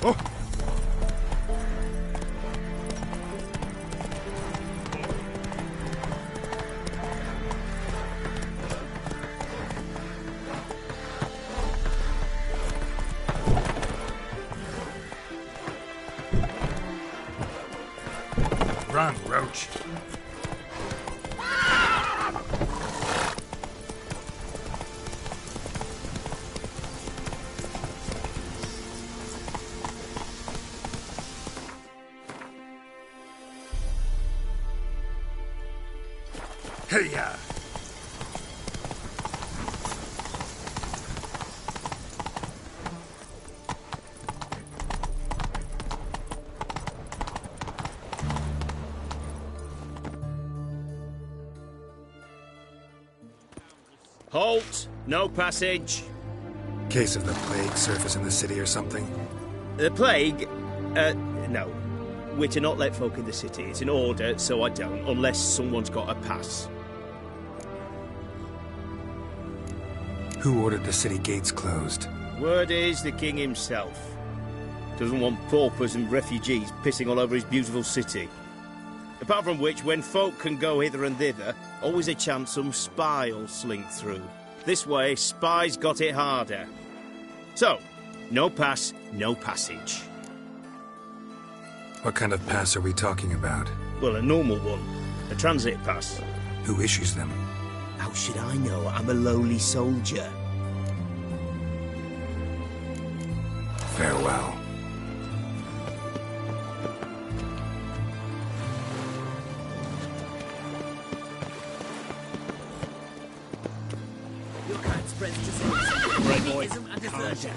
Oh! Run, Roach. Hey-ya! Halt! No passage. Case of the plague surface in the city or something? The plague? No. We're to not let folk in the city. It's an order, so I don't, unless someone's got a pass. Who ordered the city gates closed? Word is the king himself. Doesn't want paupers and refugees pissing all over his beautiful city. Apart from which, when folk can go hither and thither, always a chance some spy'll slink through. This way, spies got it harder. So, no pass, no passage. What kind of pass are we talking about? Well, a normal one. A transit pass. Who issues them? How should I know? I'm a lowly soldier. Farewell. Your kind spreads disease. Right, boy. And desertion.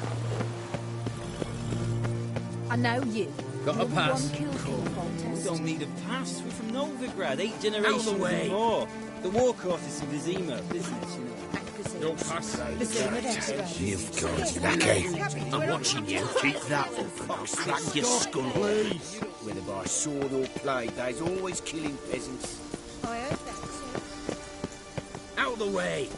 I know you. Got a You're the pass? one killed Cool. in the contest. We don't need a pass. We're from Novigrad, 8 generations Out the way. and more. The war courses of the Zima business, you know. No pass. The Zima Veterans. You've got lackey. I'm watching you. Keep that up and I'll crack your skull. Whether by sword or plague, they's always killing peasants. I heard that, sir. Out the way.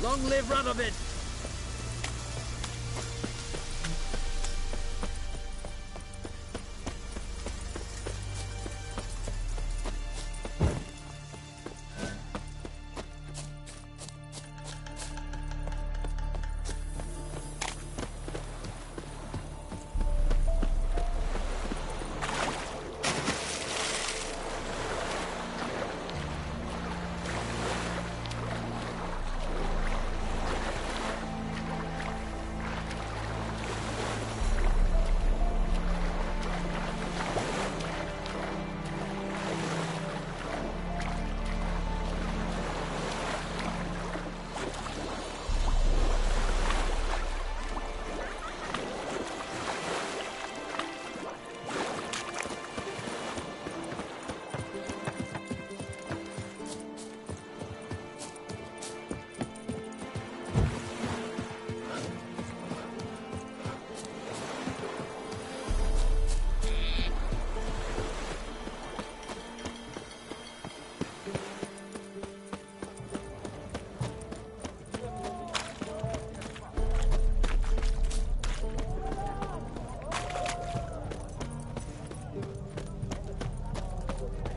Long live Radovid!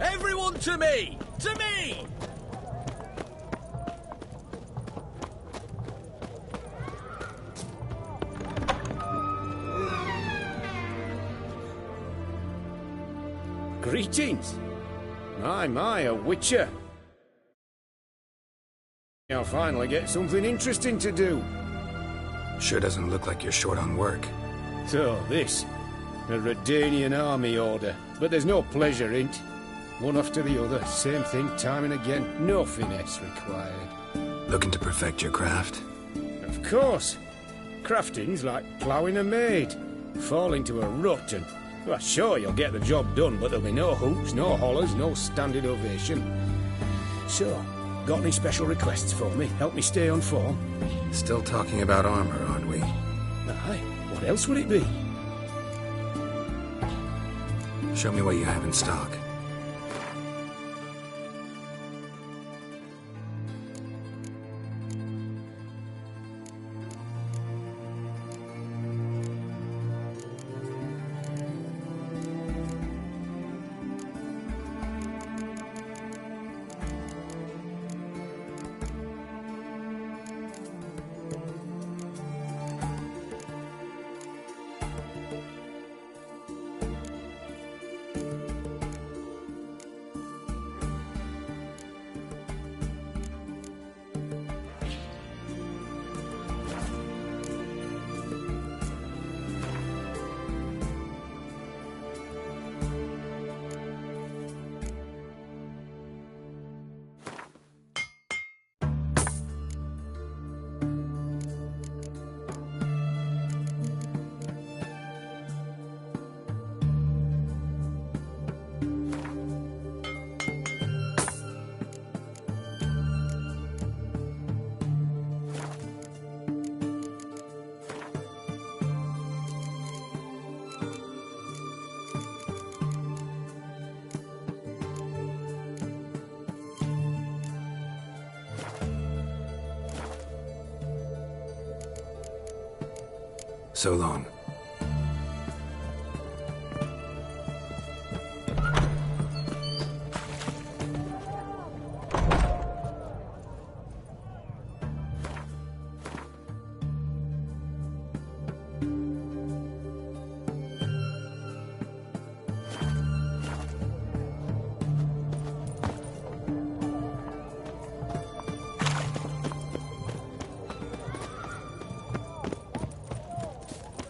Everyone to me! To me! Greetings. My, a witcher. I'll finally get something interesting to do. Sure doesn't look like you're short on work. So, this. A Redanian army order. But there's no pleasure in it. One after the other, same thing time and again. No finesse required. Looking to perfect your craft? Of course. Crafting's like ploughing a maid. Fall into a rut and... Well, sure, you'll get the job done, but there'll be no hoops, no hollers, no standing ovation. So, got any special requests for me? Help me stay on form? Still talking about armor, aren't we? Aye, what else would it be? Show me what you have in stock. So long.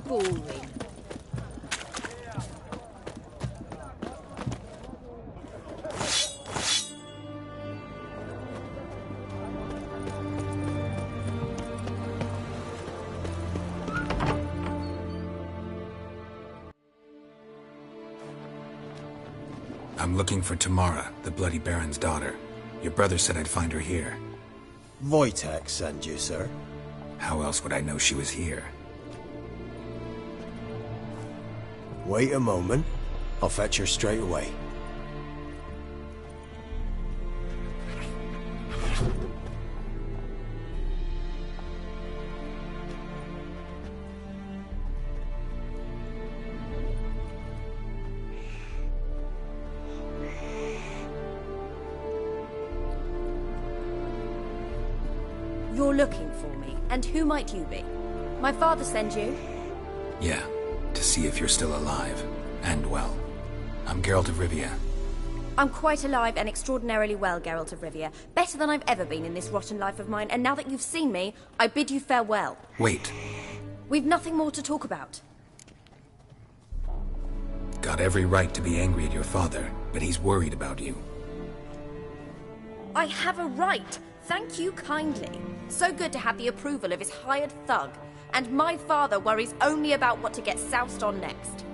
Boring. I'm looking for Tamara, the Bloody Baron's daughter. Your brother said I'd find her here. Wojtek sent you, sir. How else would I know she was here? Wait a moment. I'll fetch her straight away. You're looking for me, and who might you be? My father sent you? Yeah, to see if you're still alive. And well. I'm Geralt of Rivia. I'm quite alive and extraordinarily well, Geralt of Rivia. Better than I've ever been in this rotten life of mine, and now that you've seen me, I bid you farewell. Wait. We've nothing more to talk about. Got every right to be angry at your father, but he's worried about you. I have a right. Thank you kindly. So good to have the approval of his hired thug. And my father worries only about what to get soused on next.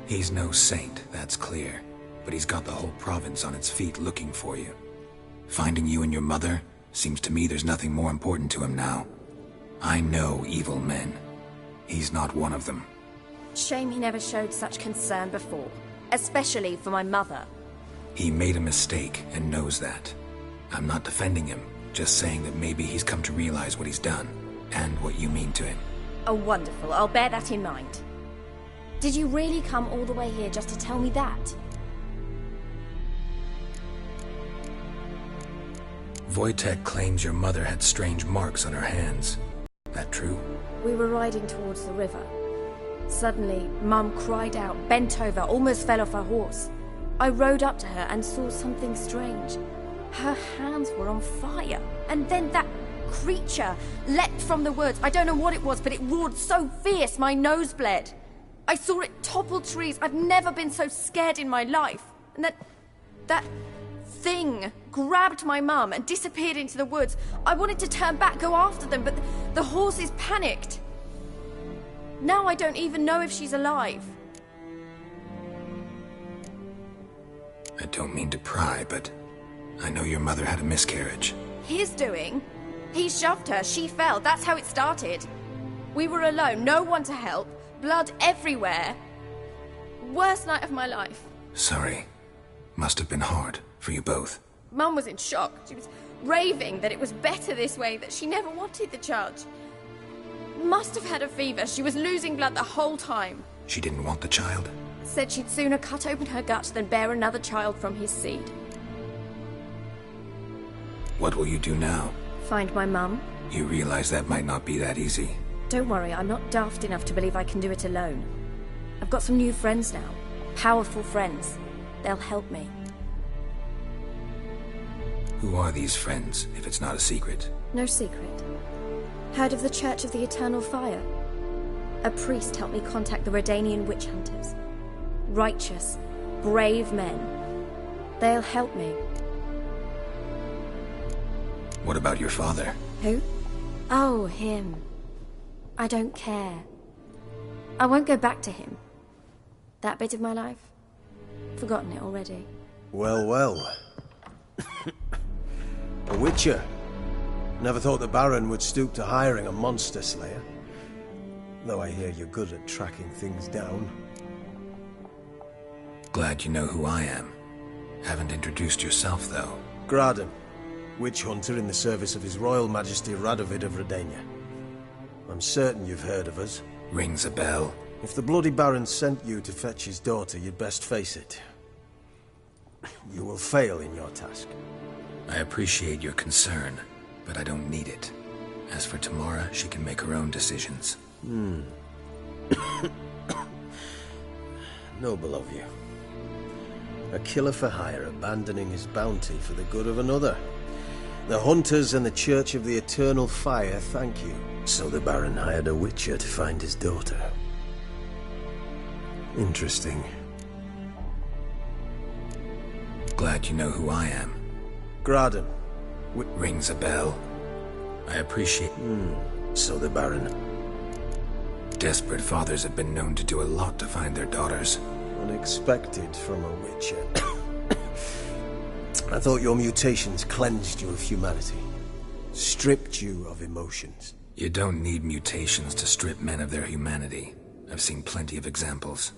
He's no saint, that's clear. But he's got the whole province on its feet looking for you. Finding you and your mother, seems to me there's nothing more important to him now. I know evil men. He's not one of them. Shame he never showed such concern before. Especially for my mother. He made a mistake and knows that. I'm not defending him, just saying that maybe he's come to realize what he's done, and what you mean to him. Oh, wonderful. I'll bear that in mind. Did you really come all the way here just to tell me that? Wojtek claims your mother had strange marks on her hands. That true? We were riding towards the river. Suddenly, Mum cried out, bent over, almost fell off her horse. I rode up to her and saw something strange. Her hands were on fire. And then that creature leapt from the woods. I don't know what it was, but it roared so fierce my nose bled. I saw it topple trees. I've never been so scared in my life. And that thing grabbed my mum and disappeared into the woods. I wanted to turn back, go after them, but the horses panicked. Now I don't even know if she's alive. I don't mean to pry, but I know your mother had a miscarriage. His doing? He shoved her, she fell, that's how it started. We were alone, no one to help. blood everywhere. Worst night of my life. Sorry. Must have been hard for you both. Mum was in shock. She was raving that it was better this way, that she never wanted the charge. Must have had a fever. She was losing blood the whole time. She didn't want the child? Said she'd sooner cut open her gut than bear another child from his seed. What will you do now? Find my mum. You realize that might not be that easy. Don't worry, I'm not daft enough to believe I can do it alone. I've got some new friends now. Powerful friends. They'll help me. Who are these friends, if it's not a secret? No secret. Heard of the Church of the Eternal Fire? A priest helped me contact the Redanian witch hunters. Righteous, brave men. They'll help me. What about your father? Who? Oh, him. I don't care. I won't go back to him. That bit of my life? Forgotten it already. Well, well. A witcher. Never thought the Baron would stoop to hiring a monster slayer. Though I hear you're good at tracking things down. Glad you know who I am. Haven't introduced yourself, though. Graden, witch hunter in the service of His Royal Majesty Radovid of Redania. I'm certain you've heard of us. Rings a bell. If the Bloody Baron sent you to fetch his daughter, you'd best face it. You will fail in your task. I appreciate your concern, but I don't need it. As for Tamara, she can make her own decisions. Noble of you. A killer for hire abandoning his bounty for the good of another. The hunters and the Church of the Eternal Fire thank you. So the Baron hired a witcher to find his daughter. Interesting. Glad you know who I am. Graden. Rings a bell. I appreciate... So the Baron. Desperate fathers have been known to do a lot to find their daughters. Unexpected from a witcher. I thought your mutations cleansed you of humanity. Stripped you of emotions. You don't need mutations to strip men of their humanity. I've seen plenty of examples.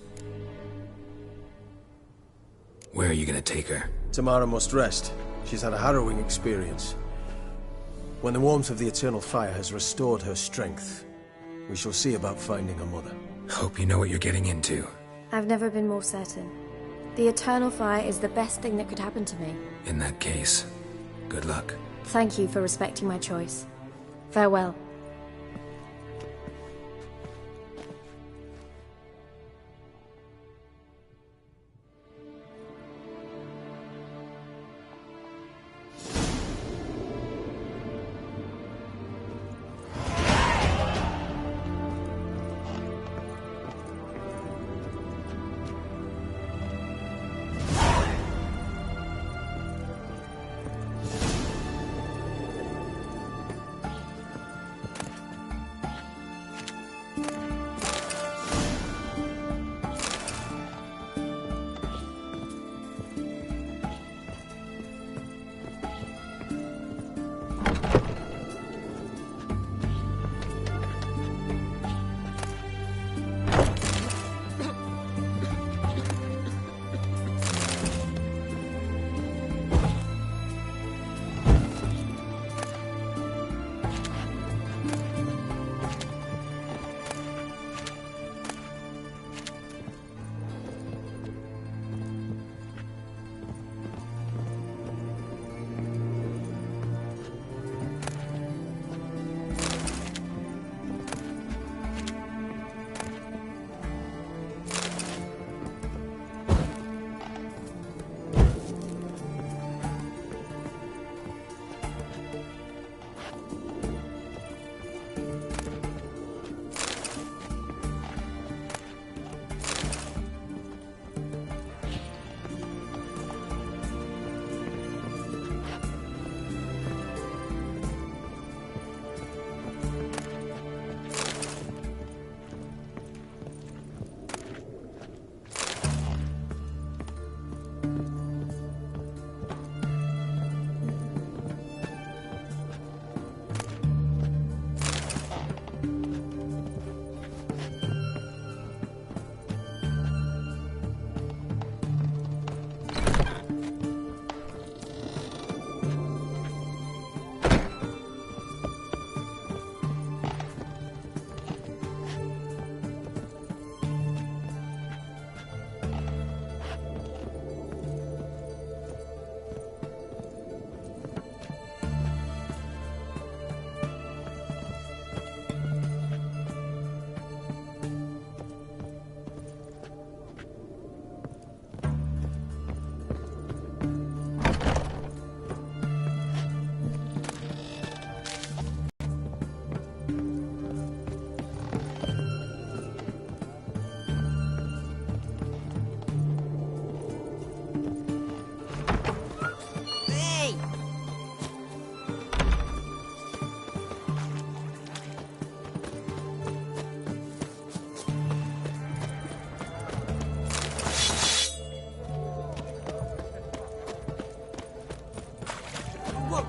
Where are you gonna take her? Tamara must rest. She's had a harrowing experience. When the warmth of the Eternal Fire has restored her strength, we shall see about finding her mother. Hope you know what you're getting into. I've never been more certain. The Eternal Fire is the best thing that could happen to me. In that case, good luck. Thank you for respecting my choice. Farewell.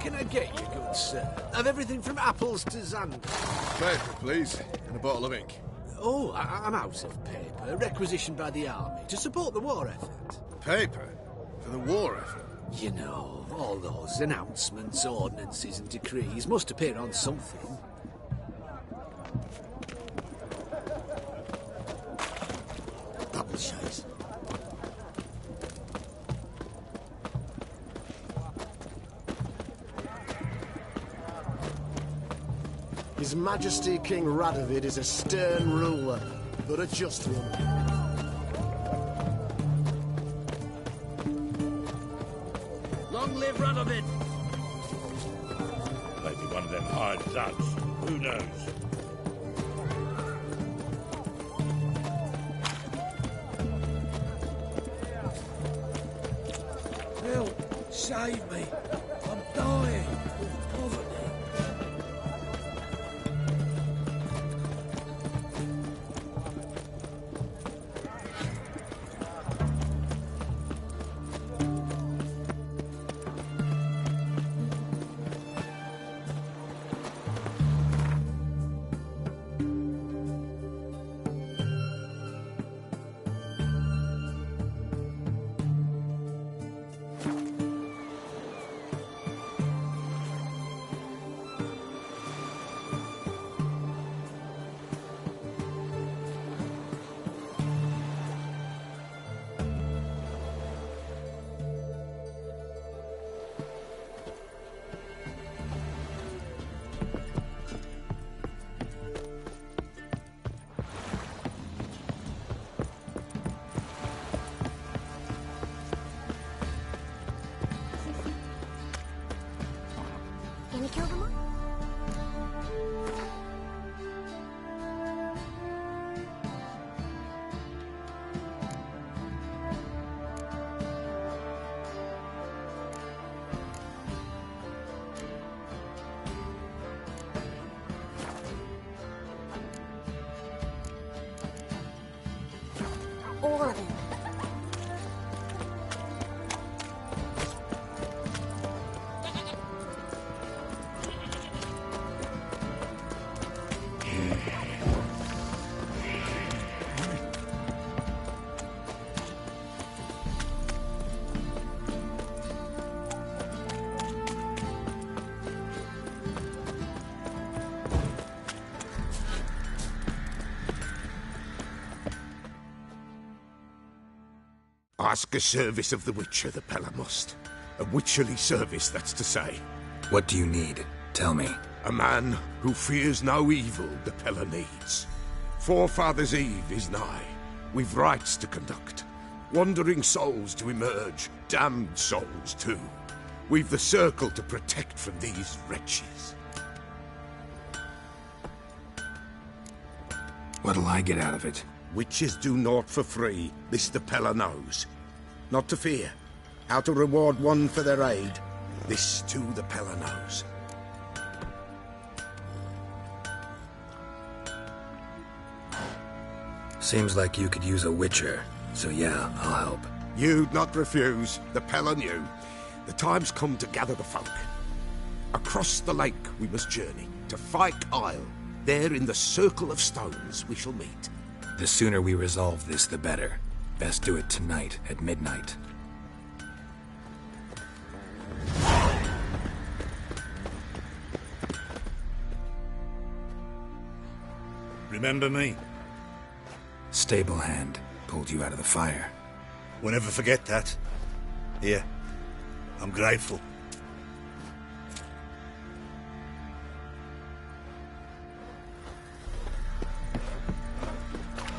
can I get you, good sir? I've everything from apples to Xander. Paper, please, and a bottle of ink. Oh, I'm out of paper, requisitioned by the army to support the war effort. Paper? For the war effort? You know, all those announcements, ordinances and decrees must appear on something. Bubble shows. His Majesty King Radovid is a stern ruler, but a just one. Long live Radovid! Maybe one of them hired thugs. Who knows? Help! Save me! I'm dying of poverty. Gonna kill them all? All of them. Ask a service of the Witcher, the Pella must. A witcherly service, that's to say. What do you need? Tell me. A man who fears no evil the Pella needs. Forefathers' Eve is nigh. We've rites to conduct. Wandering souls to emerge. Damned souls, too. We've the circle to protect from these wretches. What'll I get out of it? Witches do naught for free, this the Pella knows. Not to fear. How to reward one for their aid, this too the Pella knows. Seems like you could use a witcher, so yeah, I'll help. You'd not refuse, the Pella knew. The time's come to gather the folk. Across the lake we must journey, to Fyke Isle. There in the circle of stones we shall meet. The sooner we resolve this, the better. Best do it tonight, at midnight. Remember me? Stable hand pulled you out of the fire. We'll never forget that. Here, I'm grateful.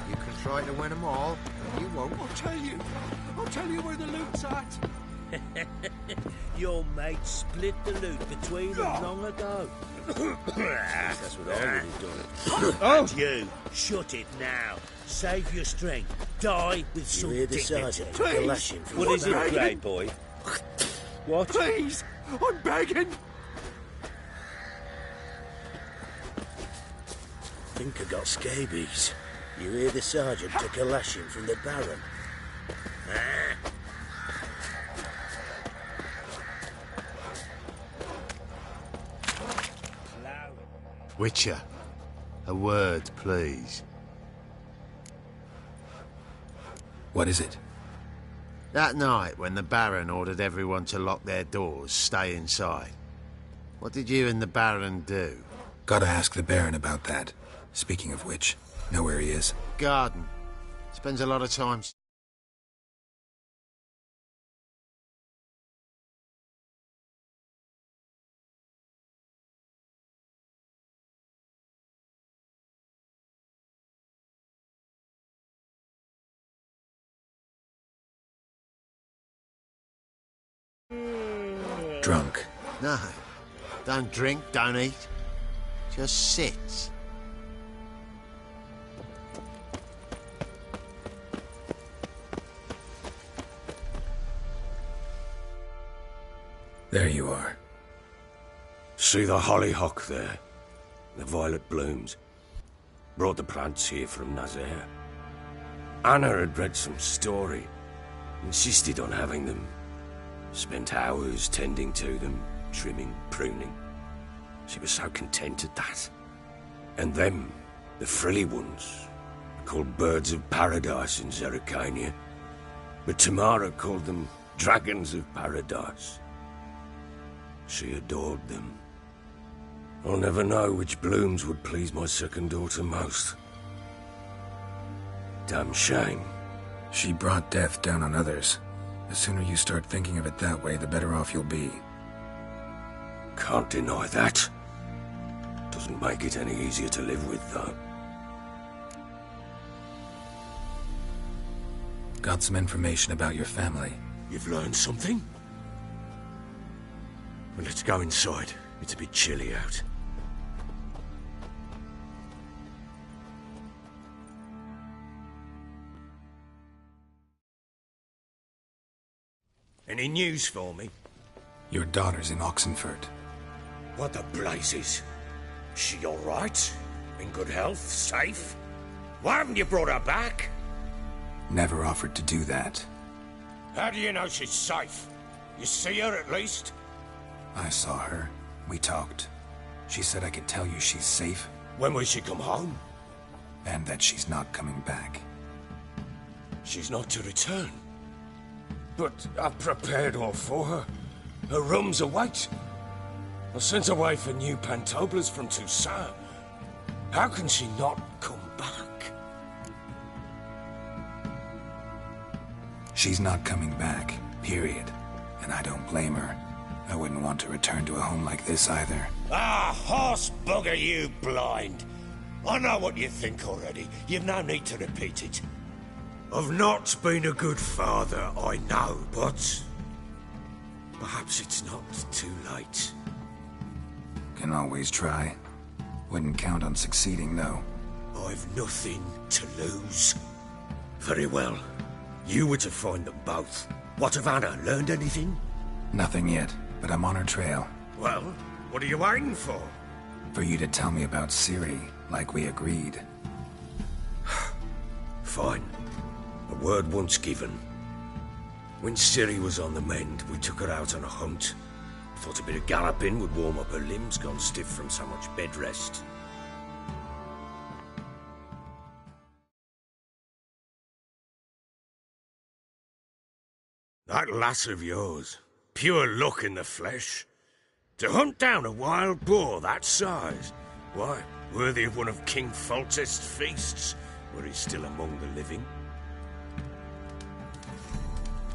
You can try to win them all, and you won't. I'll tell you where the loot's at. Your mates split the loot between them long ago. That's what I would have done. And you, shut it now. Save your strength. Die with some dignity. Sergeant? What is it, Grey Boy? What? Please, I'm begging. Think I got scabies. You hear the sergeant took a lashing from the Baron. Witcher, a word, please. What is it? That night when the Baron ordered everyone to lock their doors, stay inside. What did you and the Baron do? Gotta ask the Baron about that. Speaking of which, know where he is? Garden. Spends a lot of time... Drunk. No. Don't drink, don't eat. Just sit. There you are. See the hollyhock there? The violet blooms. Brought the plants here from Nazaire. Anna had read some story. Insisted on having them. Spent hours tending to them, trimming, pruning. She was so content at that. And them, the frilly ones, called birds of paradise in Zerrikania. But Tamara called them dragons of paradise. She adored them. I'll never know which blooms would please my second daughter most. Damn shame. She brought death down on others. The sooner you start thinking of it that way, the better off you'll be. Can't deny that. Doesn't make it any easier to live with, though. Got some information about your family. You've learned something? Well, let's go inside. It's a bit chilly out. Any news for me? Your daughter's in Oxenford. What the blazes? She all right? In good health? Safe? Why haven't you brought her back? Never offered to do that. How do you know she's safe? You see her at least? I saw her. We talked. She said I could tell you she's safe. When will she come home? And that she's not coming back. She's not to return. But I've prepared all for her. Her rooms await. I sent away for new pantoblas from Toussaint. How can she not come back? She's not coming back, period. And I don't blame her. I wouldn't want to return to a home like this either. Ah, horse bugger, you blind. I know what you think already. You've no need to repeat it. I've not been a good father, I know, but... perhaps it's not too late. Can always try. Wouldn't count on succeeding, though. I've nothing to lose. Very well. You were to find them both. What of Anna? Learned anything? Nothing yet, but I'm on her trail. Well, what are you waiting for? For you to tell me about Ciri, like we agreed. Fine. A word once given. When Ciri was on the mend, we took her out on a hunt. Thought a bit of galloping would warm up her limbs, gone stiff from so much bed rest. That lass of yours, pure luck in the flesh. To hunt down a wild boar that size, why, worthy of one of King Foltest's feasts, were he still among the living.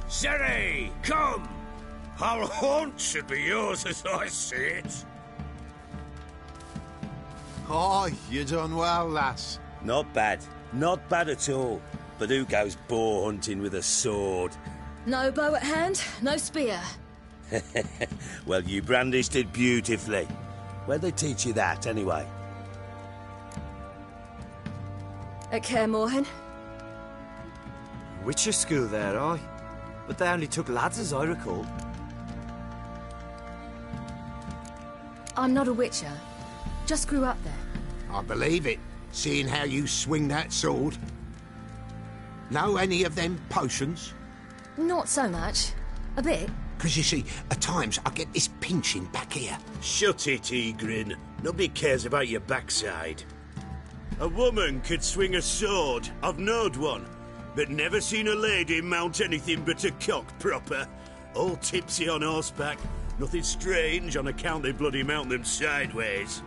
Ciri, come! Whole haunt should be yours as I see it. Oh, you done well, lass. Not bad. Not bad at all. But who goes boar hunting with a sword? No bow at hand, no spear. Well, you brandished it beautifully. Where'd they teach you that, anyway? At Kaer Morhen. Witcher school there, aye. But they only took lads, as I recall. I'm not a witcher. Just grew up there. I believe it, seeing how you swing that sword. Know any of them potions? Not so much. A bit. Because you see, at times I get this pinching back here. Shut it, Egrin. Nobody cares about your backside. A woman could swing a sword. I've knowed one. But never seen a lady mount anything but a cock proper. All tipsy on horseback. Nothing strange on account they bloody mount them sideways.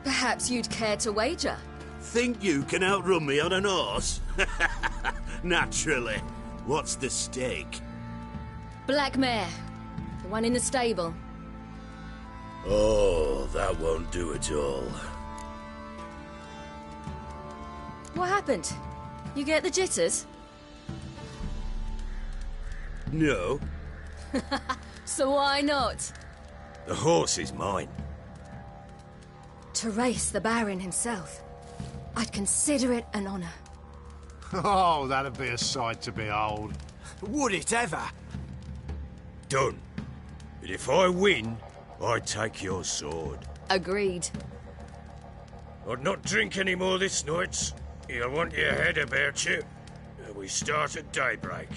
Perhaps you'd care to wager? Think you can outrun me on an horse? Naturally. What's the stake? Black mare. The one in the stable. Oh, that won't do at all. What happened? You get the jitters? No. So why not? The horse is mine. To race the Baron himself. I'd consider it an honor. Oh, that'd be a sight to behold. Would it ever? Done. But if I win, I take your sword. Agreed. I'd not drink any more this night. You'll want your head about you. We start at daybreak.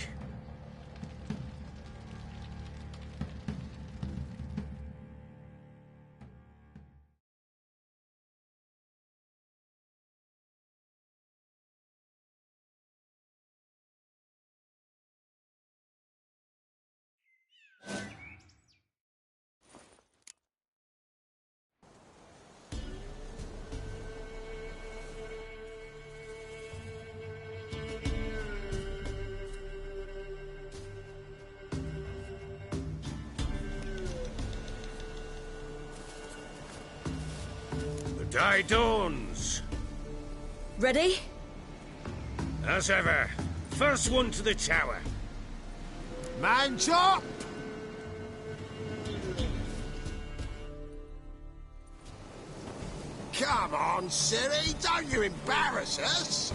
The day dawns. Ready? As ever. First one to the tower. Man chop! Come on, Ciri, don't you embarrass us!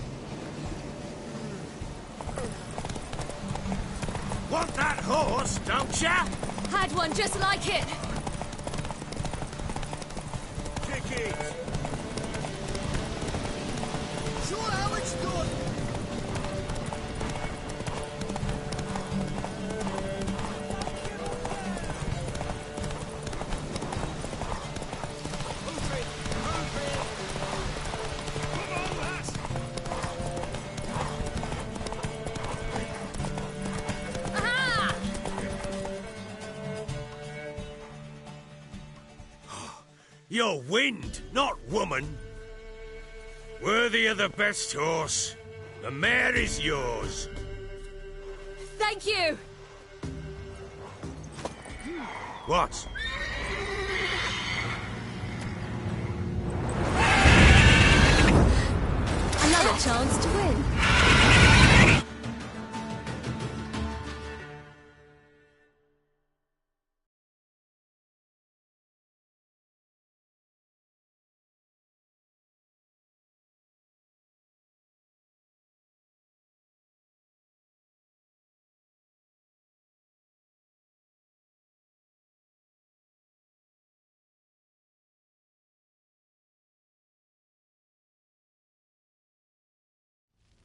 Want that horse, don't ya? Had one just like it. Kick it. Sure how it's done. You're wind, not woman. Worthy of the best horse. The mare is yours. Thank you. What? Another chance to win.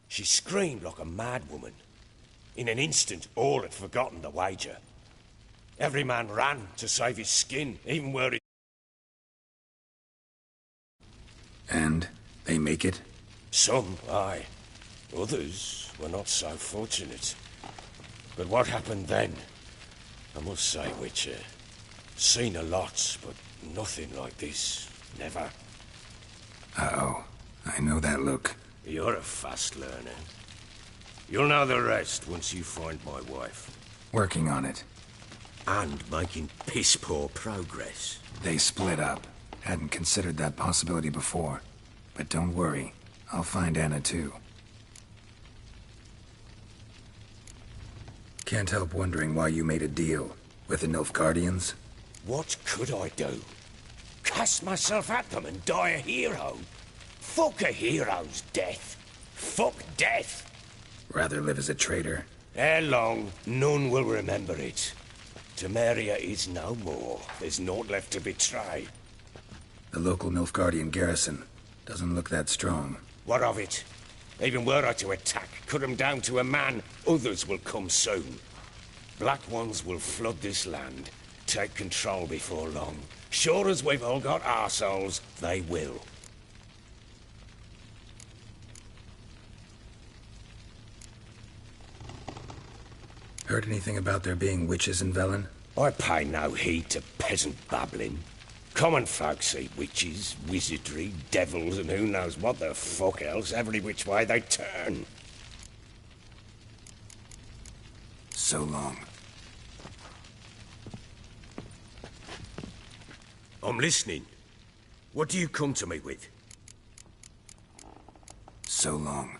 She screamed like a mad woman. In an instant, all had forgotten the wager. Every man ran to save his skin, even were it... And they make it? Some, aye. Others were not so fortunate. But what happened then? I must say, Witcher, seen a lot, but nothing like this. Never. Uh-oh. I know that look. You're a fast learner. You'll know the rest once you find my wife. Working on it. And making piss-poor progress. They split up. Hadn't considered that possibility before. But don't worry. I'll find Anna too. Can't help wondering why you made a deal with the Nilfgaardians. What could I do? Cast myself at them and die a hero? Fuck a hero's death. Fuck death. Rather live as a traitor. Ere long, none will remember it. Temeria is no more. There's naught left to betray. The local Nilfgaardian garrison doesn't look that strong. What of it? Even were I to attack, cut them down to a man, others will come soon. Black ones will flood this land, take control before long, Sure as we've all got arseholes, they will. Heard anything about there being witches in Velen? I pay no heed to peasant babbling. Common folk see witches, wizardry, devils, and who knows what the fuck else every which way they turn. So long. I'm listening. What do you come to me with? So long.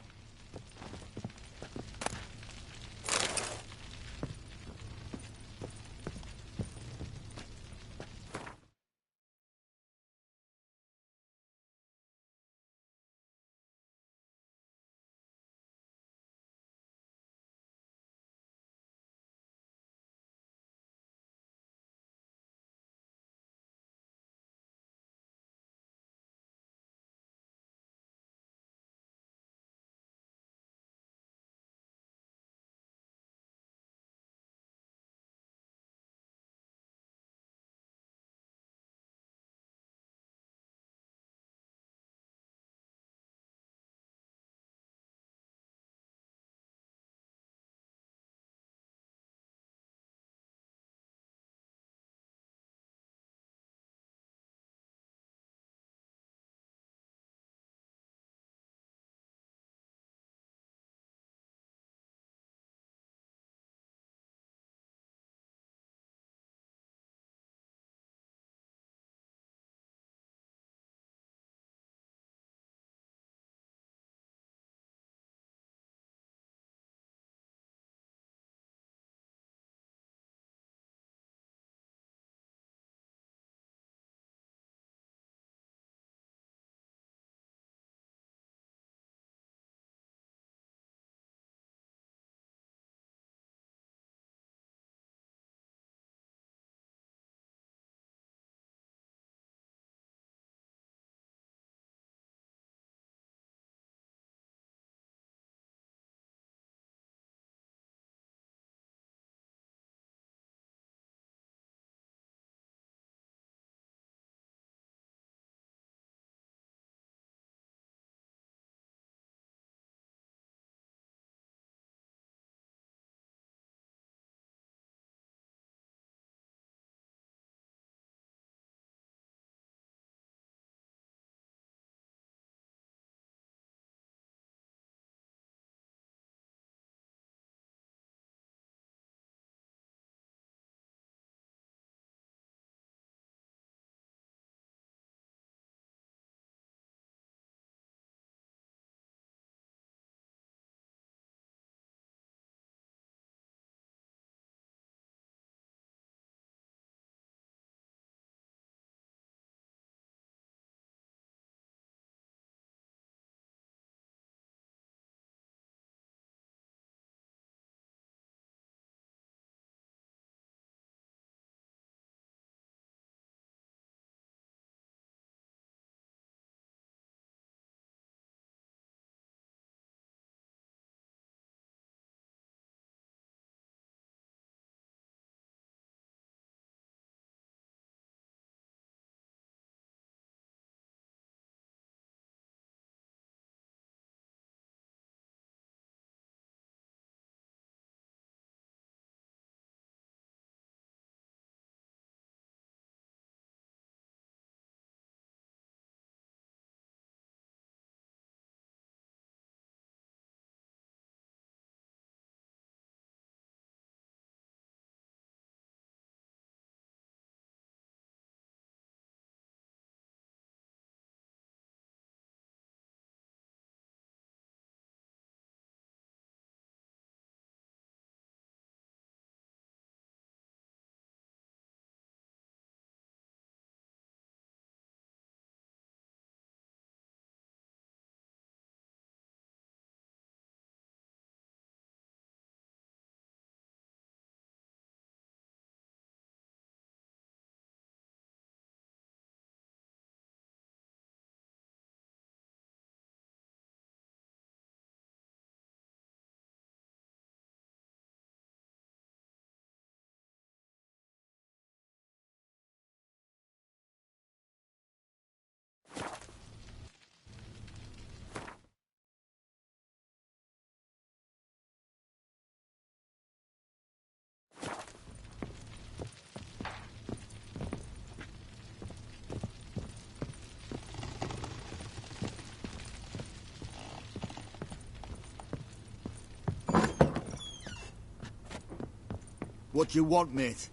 What do you want, mate?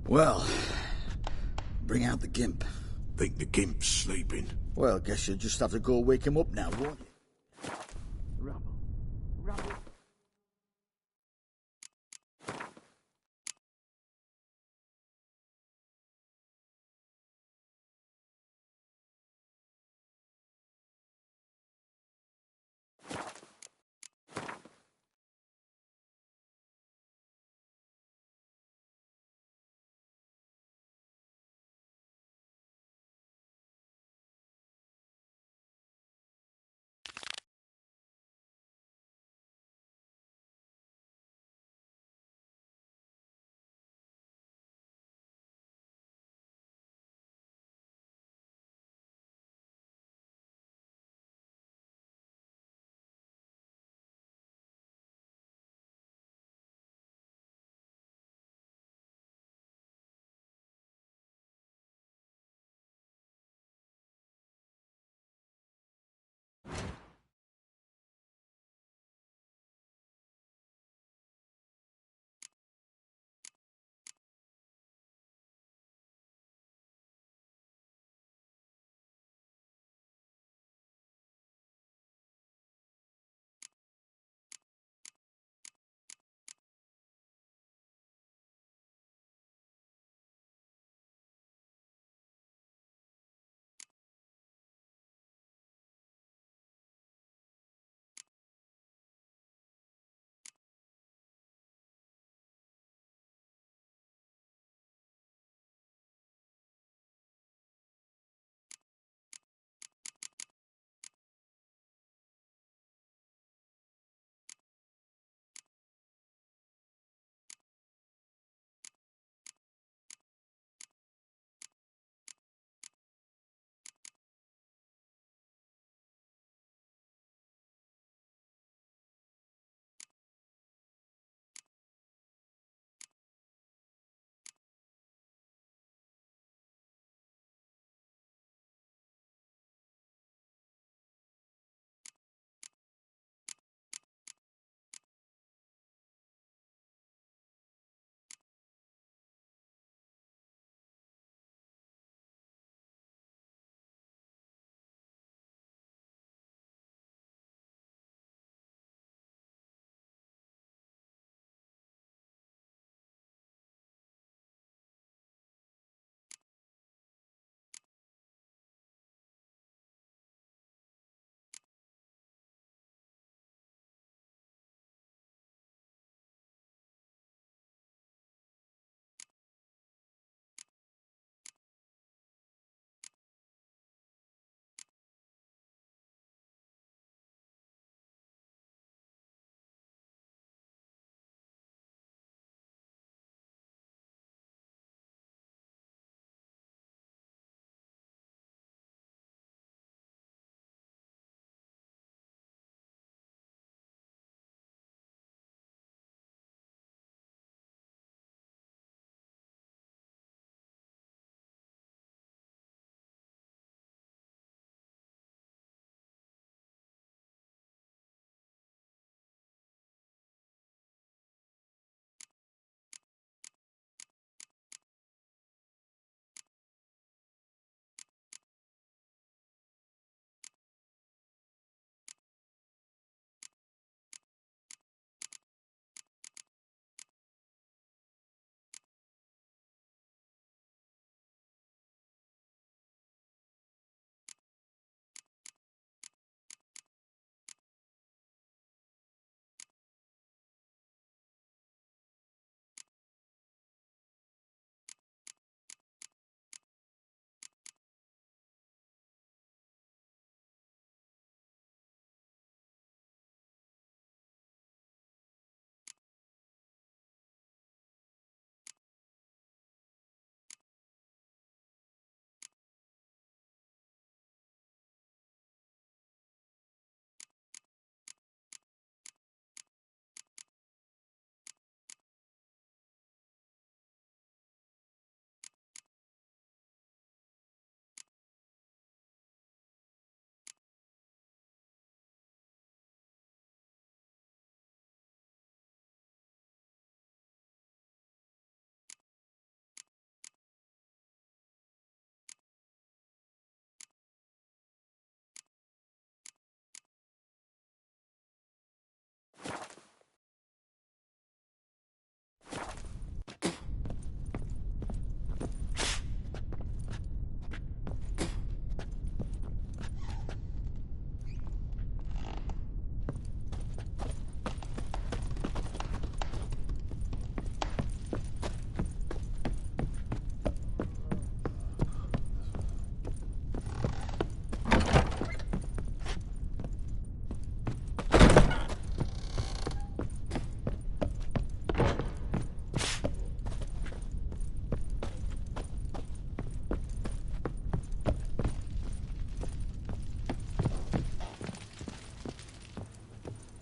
Well, bring out the gimp. Think the gimp's sleeping? Well, guess you'll just have to go wake him up now, won't you?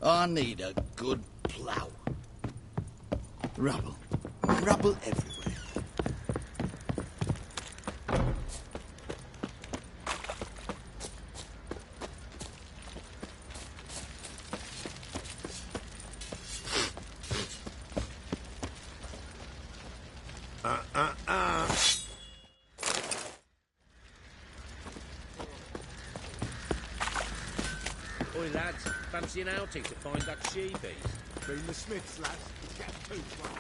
I need a good plough. Rubble. Rubble everywhere. Oi, lads, fancy an outing to find that she-beast? Bring the Smiths, lads. It's getting too far.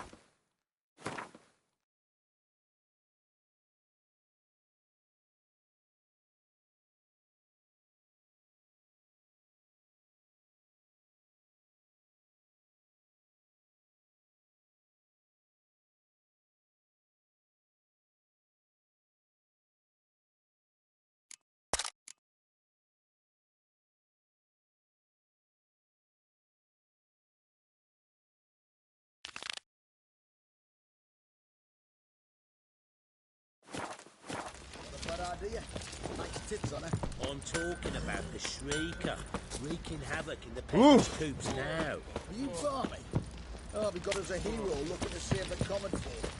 Bad idea. Makes tits on her. I'm talking about the Shrieker, wreaking havoc in the peasants' coops now. Are you balmy? Oh, we got us a hero looking to save the common folk.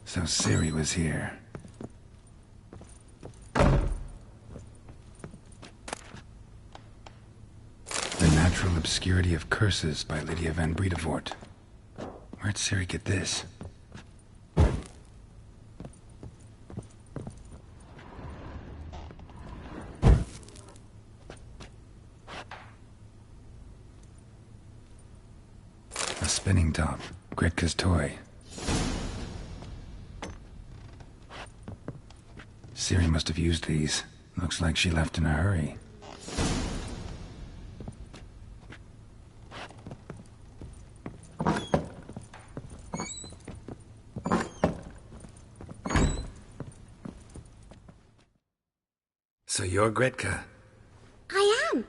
So Ciri was here. The Natural Obscurity of Curses by Lydia van Bredevoort. Where'd Ciri get this? A spinning top. Gretka's toy. Ciri must have used these. Looks like she left in a hurry. So you're Gretka. I am.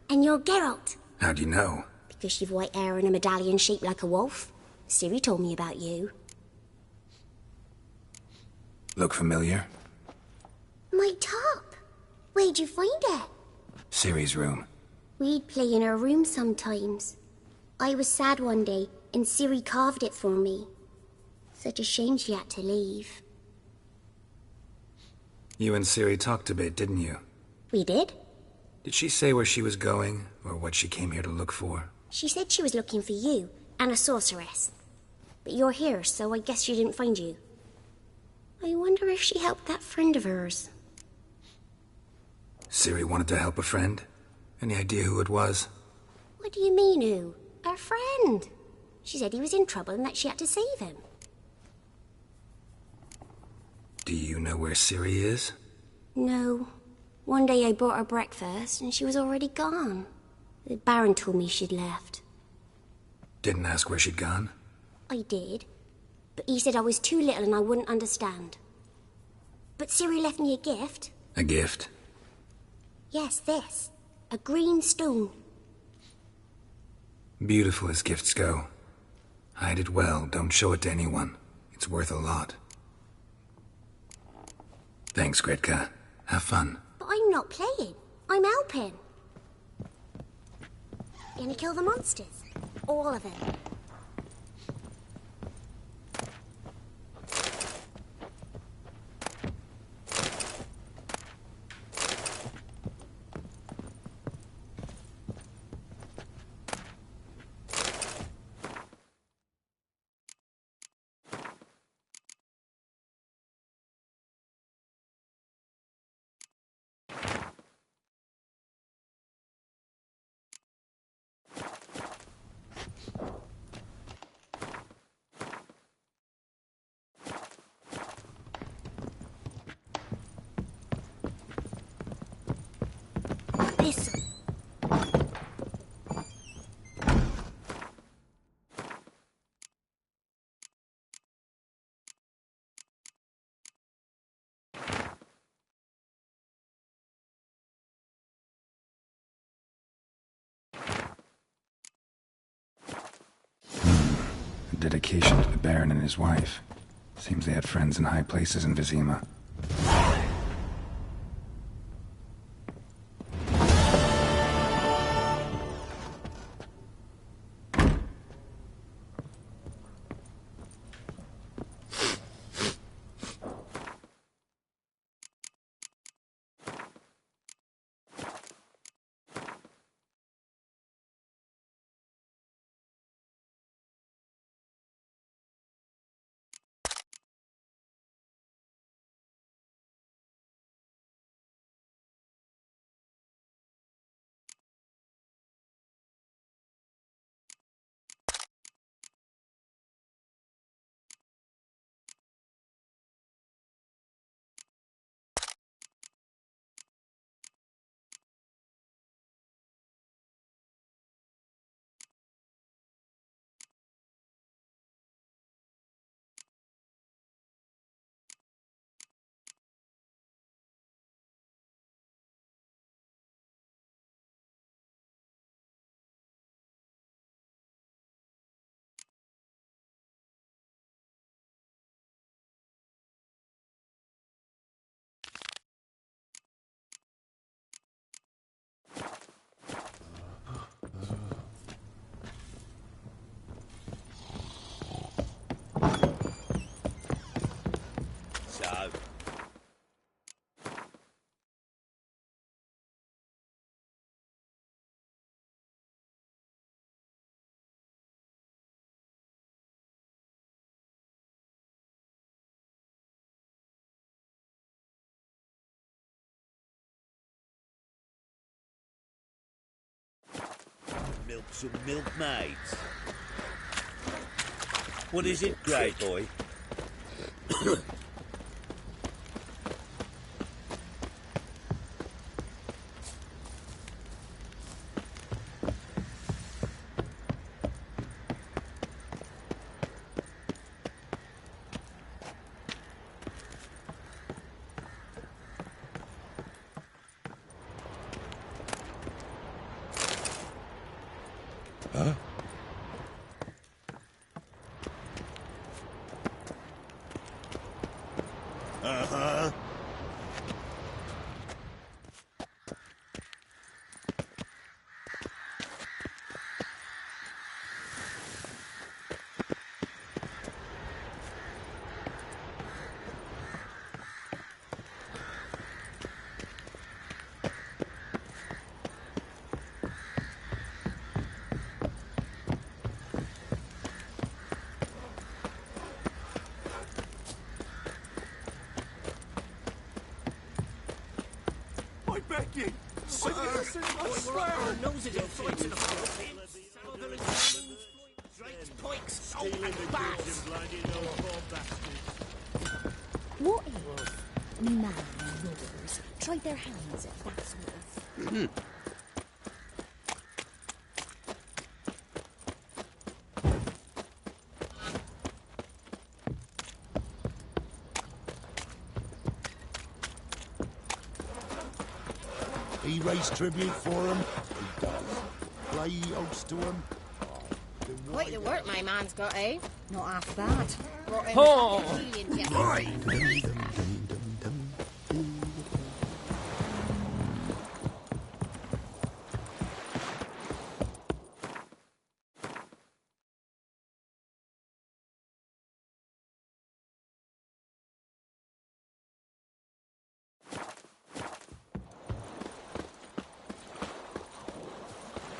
And you're Geralt. How do you know? Because you've white hair and a medallion shaped like a wolf. Ciri told me about you. Look familiar? My top. Where'd you find it? Ciri's room. We'd play in her room sometimes. I was sad one day, and Ciri carved it for me. Such a shame she had to leave. You and Ciri talked a bit, didn't you? We did? Did she say where she was going, or what she came here to look for? She said she was looking for you, and a sorceress. But you're here, so I guess she didn't find you. I wonder if she helped that friend of hers. Ciri wanted to help a friend? Any idea who it was? What do you mean, who? Our friend. She said he was in trouble and that she had to save him. Do you know where Ciri is? No. One day I brought her breakfast and she was already gone. The Baron told me she'd left. Didn't ask where she'd gone? I did. But he said I was too little and I wouldn't understand. But Ciri left me a gift. A gift? Yes, this. A green stone. Beautiful as gifts go. Hide it well, don't show it to anyone. It's worth a lot. Thanks, Gretka. Have fun. But I'm not playing. I'm helping. Gonna kill the monsters. All of them. dedication to the Baron and his wife. Seems they had friends in high places in Vizima. Milk some milkmaids. What is it, Grey Boy? Huh? Uh-huh. I beg you! Sir! I swear! Our noses are flights in the Southern Drake's pikes, oh, and bats! What if man and robbers tried their hands at that sort of... He raised tribute for him. He does. Play host to him. Quite the work my man's got, eh? Not half bad. Oh!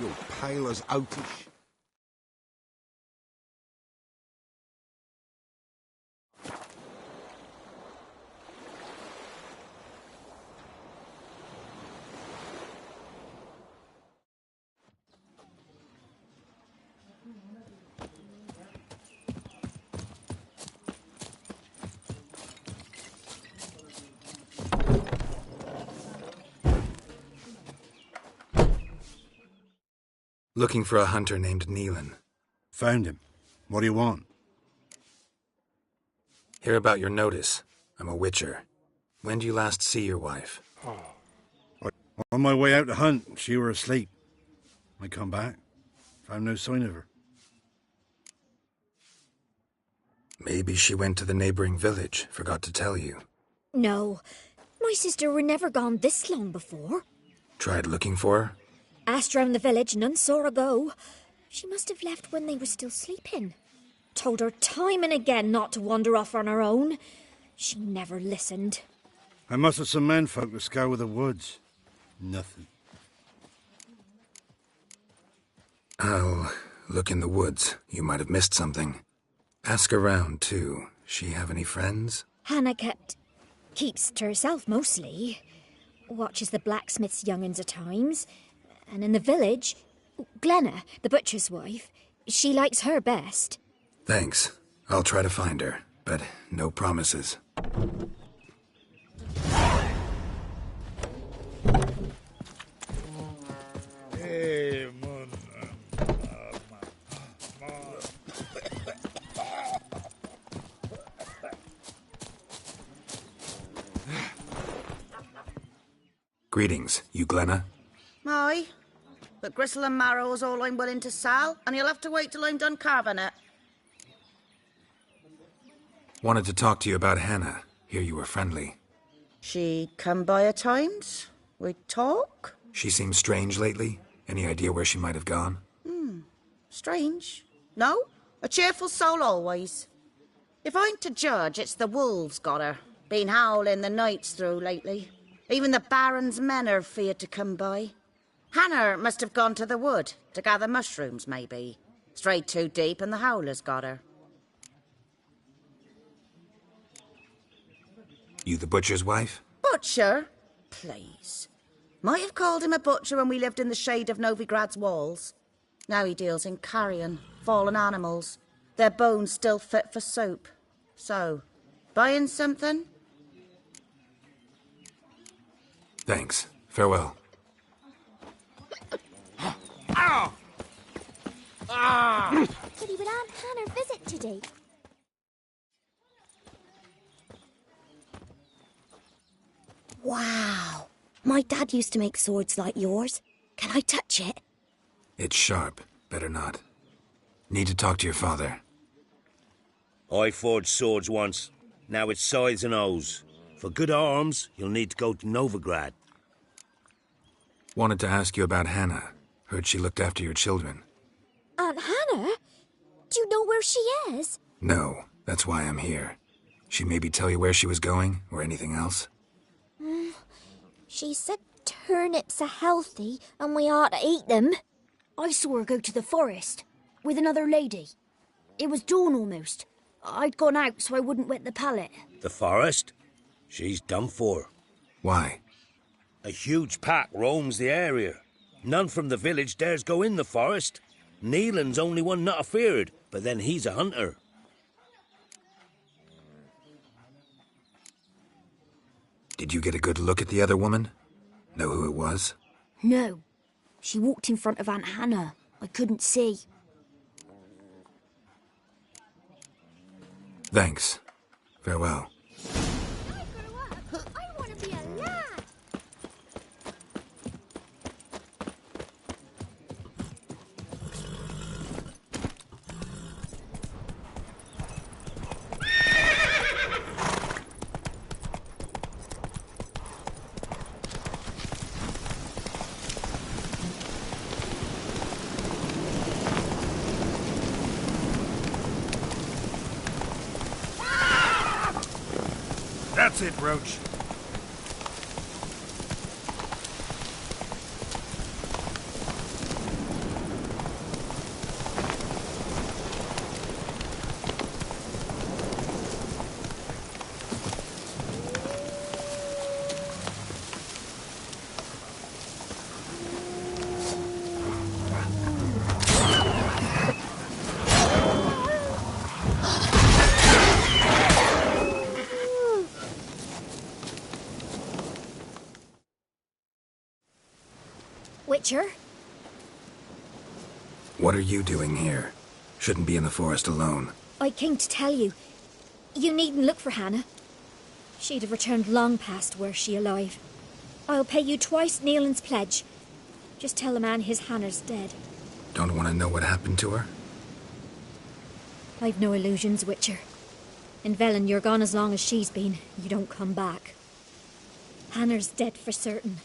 You're pale as oatish. Looking for a hunter named Neelan. Found him. What do you want? Hear about your notice. I'm a witcher. When did you last see your wife? On my way out to hunt, she were asleep. I come back. Found no sign of her. Maybe she went to the neighboring village, forgot to tell you. No, my sister were never gone this long before. Tried looking for her? Asked round the village, none saw her go. She must have left when they were still sleeping. Told her time and again not to wander off on her own. She never listened. I mustered some menfolk to scour the woods. Nothing. I'll look in the woods. You might have missed something. Ask around, too. She have any friends? Hannah keeps to herself mostly. Watches the blacksmith's young'uns at times. And in the village, Glenna, the butcher's wife, she likes her best. Thanks. I'll try to find her, but no promises. Hey, Greetings. You Glenna? Aye. But gristle and marrow's all I'm willing to sell, and you'll have to wait till I'm done carving it. Wanted to talk to you about Hannah. Hear you were friendly. She come by at times. We talk. She seems strange lately. Any idea where she might have gone? Strange. No, a cheerful soul always. If I'm to judge, it's the wolves got her. Been howling the nights through lately. Even the Baron's men are feared to come by. Hannah must have gone to the wood, to gather mushrooms, maybe. Strayed too deep and the howlers got her. You the butcher's wife? Butcher? Please. Might have called him a butcher when we lived in the shade of Novigrad's walls. Now he deals in carrion, fallen animals. Their bones still fit for soup. So, buying something? Thanks. Farewell. Ow! Ah! Kitty, would Aunt Hannah visit today? Wow. My dad used to make swords like yours. Can I touch it? It's sharp. Better not. Need to talk to your father. I forged swords once. Now it's scythes and hoes. For good arms, you'll need to go to Novigrad. Wanted to ask you about Hannah. Heard she looked after your children. Aunt Hannah? Do you know where she is? No, that's why I'm here. She maybe tell you where she was going, or anything else? She said turnips are healthy and we ought to eat them. I saw her go to the forest with another lady. It was dawn almost. I'd gone out so I wouldn't wet the pallet. The forest? She's done for. Why? A huge pack roams the area. None from the village dares go in the forest. Neelan's only one not afeared, but then he's a hunter. Did you get a good look at the other woman? Know who it was? No. She walked in front of Aunt Hannah. I couldn't see. Thanks. Farewell. I want to be a lad. That's it, Roach. Witcher? What are you doing here? Shouldn't be in the forest alone. I came to tell you. You needn't look for Hannah. She'd have returned long past were she alive. I'll pay you twice Neelan's pledge. Just tell the man his Hannah's dead. Don't want to know what happened to her? I've no illusions, Witcher. In Velen, you're gone as long as she's been. You don't come back. Hanner's dead for certain.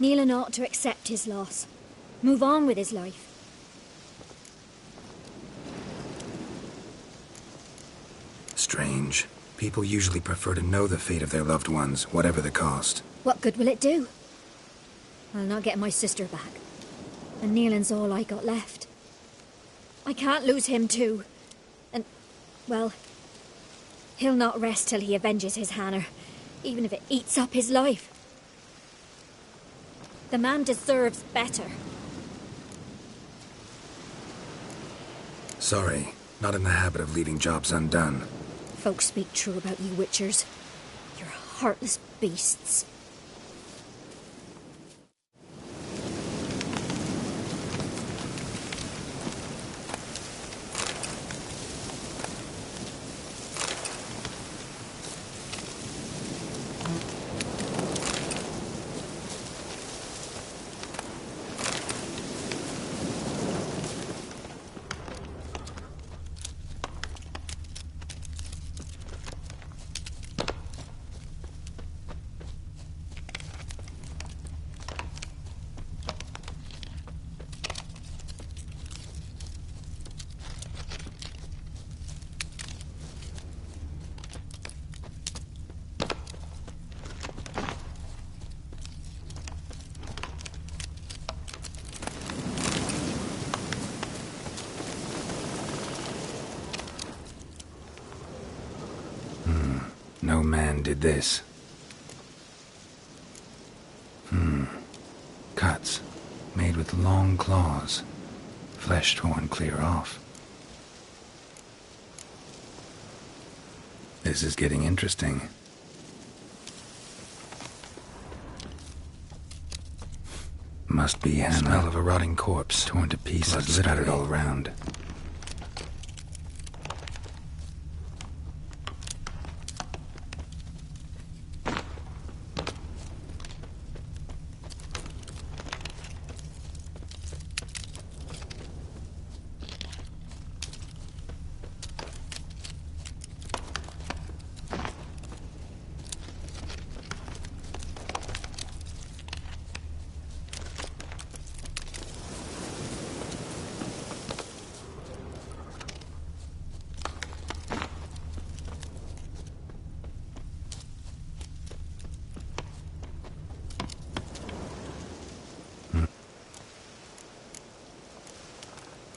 Nealon ought to accept his loss. Move on with his life. Strange. People usually prefer to know the fate of their loved ones, whatever the cost. What good will it do? I'll not get my sister back. And Nealon's all I got left. I can't lose him too. And, well, he'll not rest till he avenges his Hanner, even if it eats up his life. The man deserves better. Sorry, not in the habit of leaving jobs undone. Folks speak true about you Witchers. You're heartless beasts. No man did this. Cuts. Made with long claws. Flesh torn clear off. This is getting interesting. Must be Hannah. Smell of a rotting corpse, torn to pieces, blood spattered all around.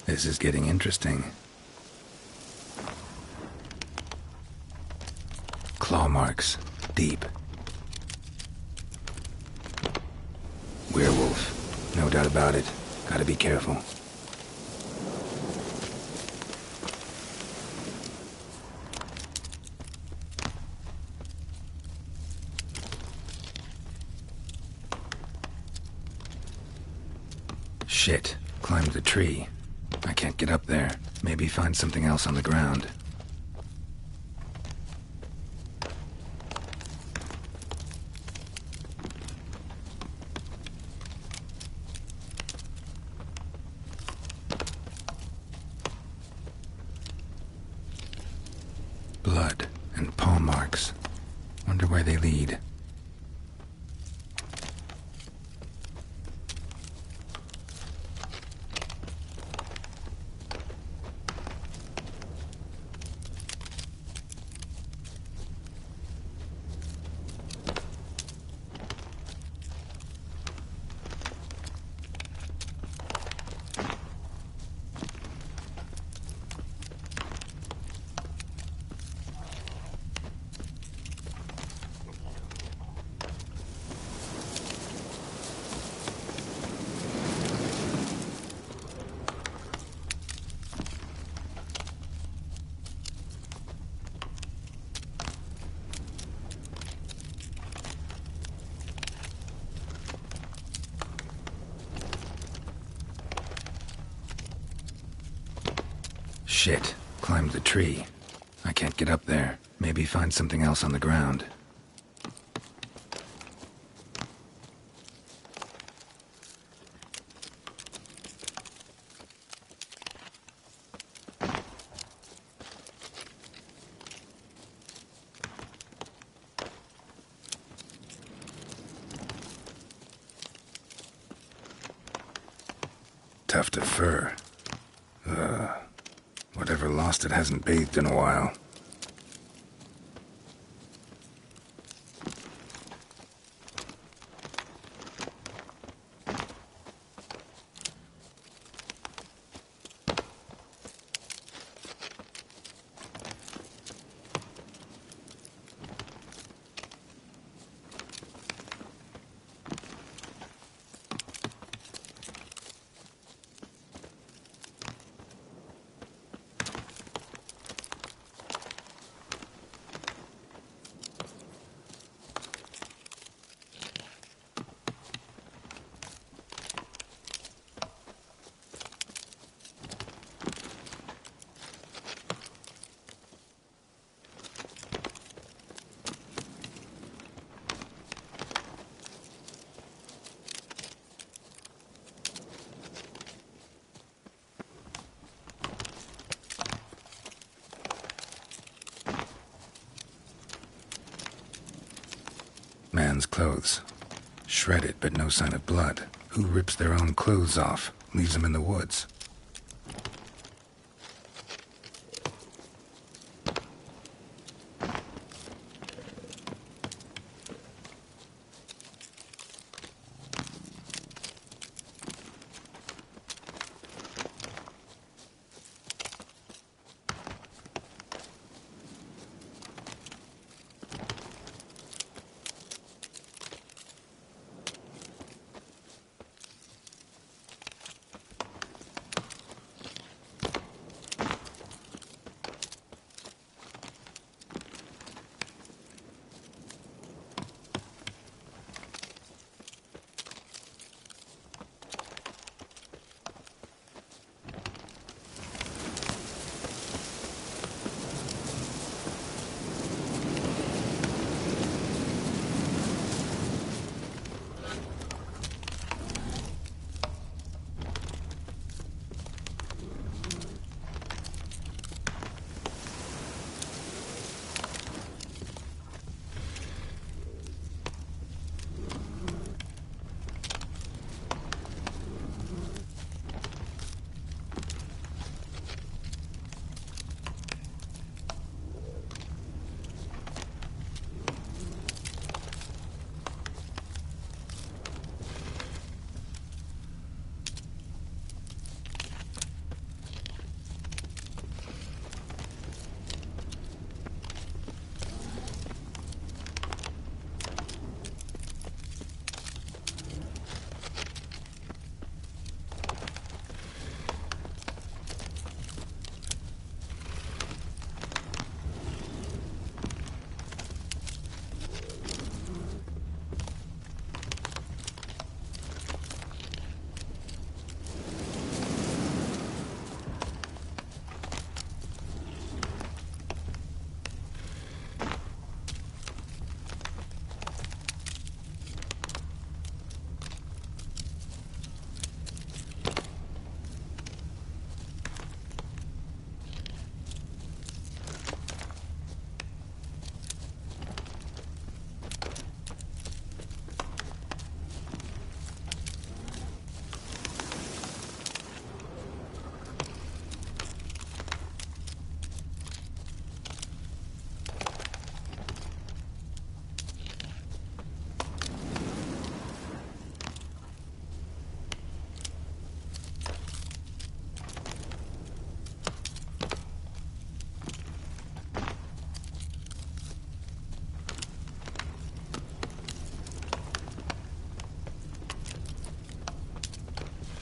This is getting interesting. Claw marks. Deep. Werewolf. No doubt about it. Gotta be careful. Shit. Climbed the tree. I can't get up there. Maybe find something else on the ground. Blood and paw marks. Wonder where they lead. Shit. Climbed the tree. I can't get up there. Maybe find something else on the ground. tuft of fur. Whatever lost it hasn't bathed in a while. Man's clothes. Shredded, but no sign of blood. Who rips their own clothes off, leaves them in the woods?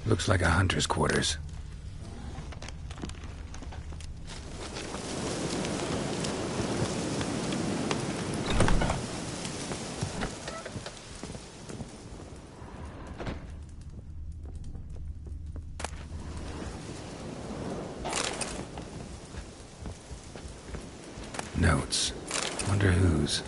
Looks like a hunter's quarters. Notes. Wonder whose.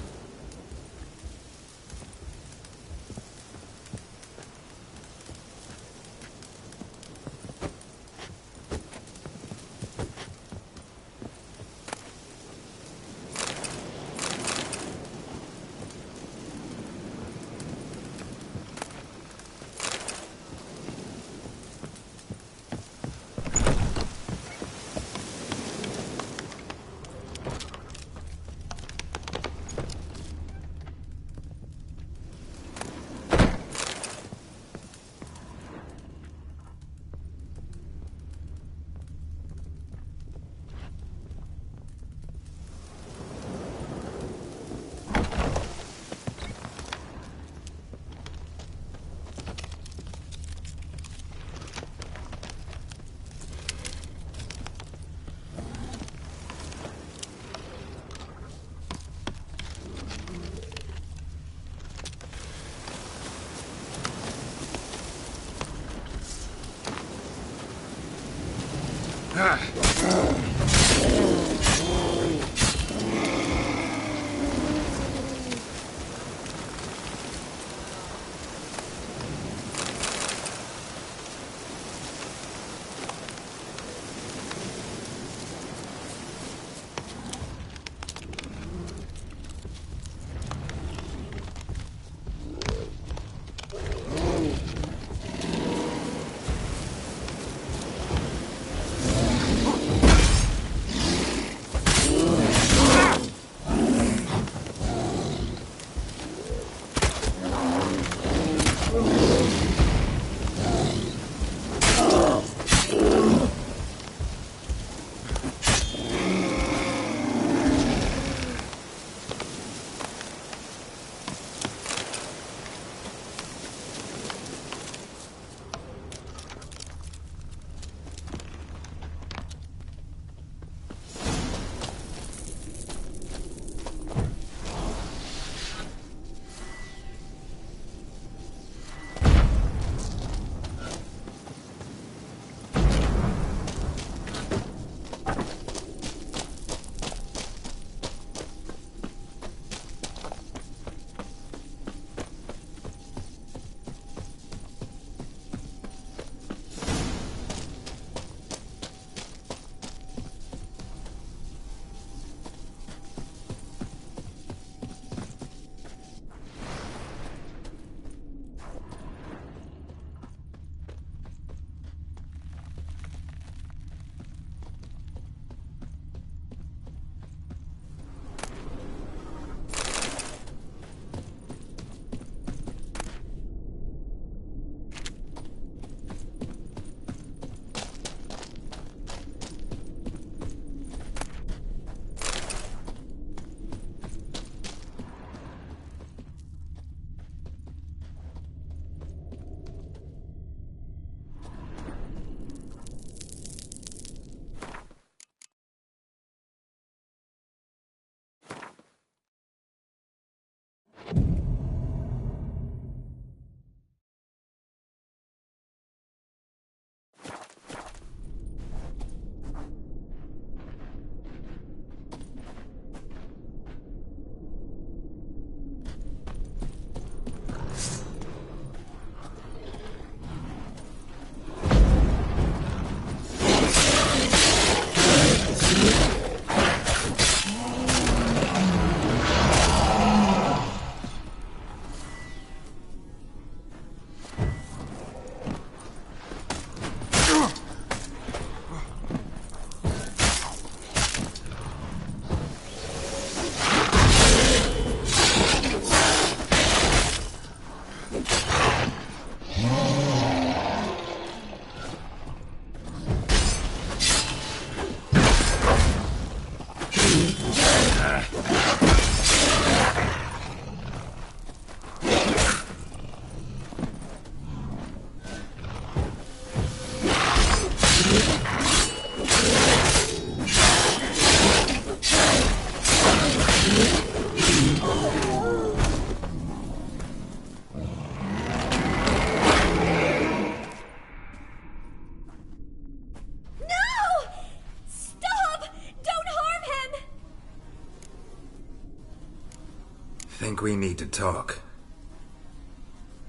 Think we need to talk.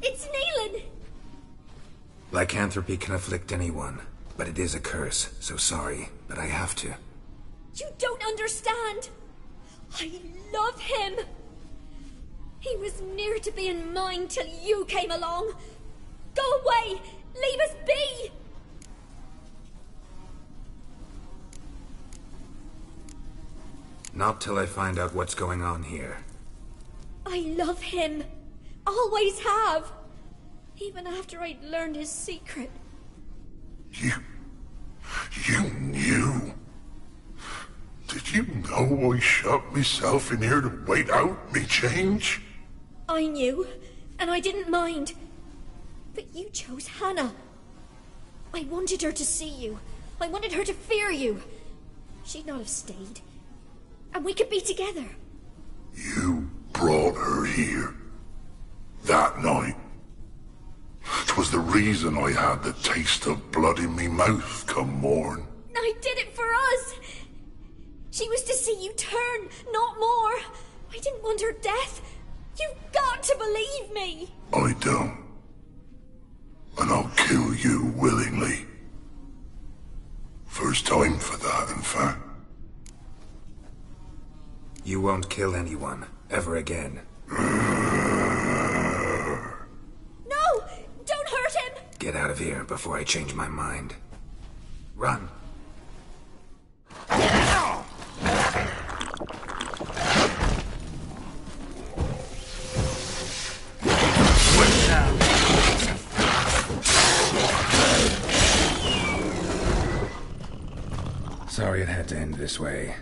It's Neelan! Lycanthropy can afflict anyone, but it is a curse, so sorry, but I have to. You don't understand! I love him! He was near to being mine till you came along! Go away! Leave us be! Not till I find out what's going on here. I love him. Always have. Even after I'd learned his secret. You knew? Did you know I shut myself in here to wait out me change? I knew, and I didn't mind. But you chose Hannah. I wanted her to see you. I wanted her to fear you. She'd not have stayed. And we could be together. You brought her here. That night. 'Twas the reason I had the taste of blood in me mouth come morn. I She was to see you turn, not more. I didn't want her death. You've got to believe me. I don't. And I'll kill you willingly. First time for that, in fact. You won't kill anyone, ever again. No! Don't hurt him! Get out of here before I change my mind. Run. Sorry it had to end this way.